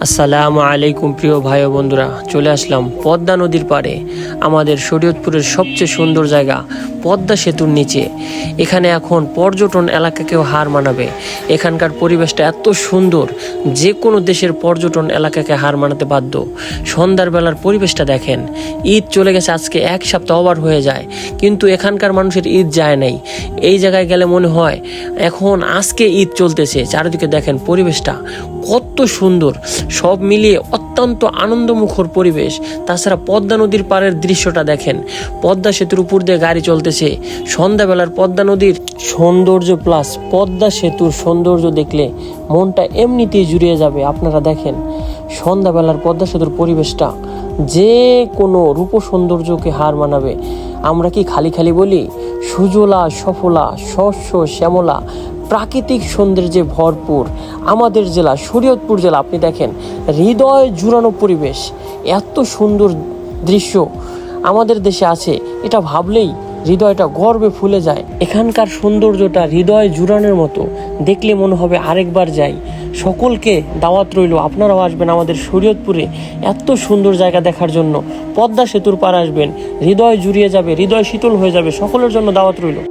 আসসালামু আলাইকুম প্রিয় ভাই ও বন্ধুরা, চলে আসলাম পদ্মা নদীর পাড়ে। আমাদের শরীয়তপুরের সবচেয়ে সুন্দর জায়গা পদ্মা সেতুর নিচে। এখানে এখন পর্যটন এলাকাকেও হার মানাবে। এখানকার পরিবেশটা এত সুন্দর, যে কোনো দেশের পর্যটন এলাকাকে হার মানাতে বাধ্য। সন্ধ্যার বেলার পরিবেশটা দেখেন। ঈদ চলে গেছে আজকে এক সপ্তাহ ওভার হয়ে যায়, কিন্তু এখানকার মানুষের ঈদ যায় নাই। এই জায়গায় গেলে মনে হয় এখন আজকে ঈদ চলতেছে। চারিদিকে দেখেন পরিবেশটা কত সুন্দর, সব মিলিয়ে অত্যন্ত আনন্দমুখর পরিবেশ। তাছাড়া পদ্মা নদীর পাড়ের দৃশ্যটা দেখেন, পদ্মা সেতুর উপর দিয়ে গাড়ি চলতেছে। সন্ধ্যাবেলার পদ্মা নদীর সৌন্দর্য প্লাস পদ্মা সেতুর সৌন্দর্য দেখলে মনটা এমনিতেই জুড়িয়ে যাবে। আপনারা দেখেন সন্ধ্যাবেলার পদ্মা সেতুর পরিবেশটা যে কোনো রূপ সৌন্দর্যকে হার মানাবে। আমরা কি খালি খালি বলি? সুজলা সফলা শস্য শ্যামলা প্রাকৃতিক সৌন্দর্যে ভরপুর আমাদের জেলা শরীয়তপুর জেলা। আপনি দেখেন হৃদয় জুড়ানো পরিবেশ, এত সুন্দর দৃশ্য আমাদের দেশে আছে, এটা ভাবলেই হৃদয়টা গর্বে ফুলে যায়। এখানকার সৌন্দর্যটা হৃদয় জুড়ানোর মতো, দেখলে মনে হবে আরেকবার যাই। সকলকে দাওয়াত রইল, আপনারাও আসবেন আমাদের শরীয়তপুরে এত সুন্দর জায়গা দেখার জন্য। পদ্মা সেতুর পার আসবেন, হৃদয় জুড়িয়ে যাবে, হৃদয় শীতল হয়ে যাবে। সকলের জন্য দাওয়াত রইল।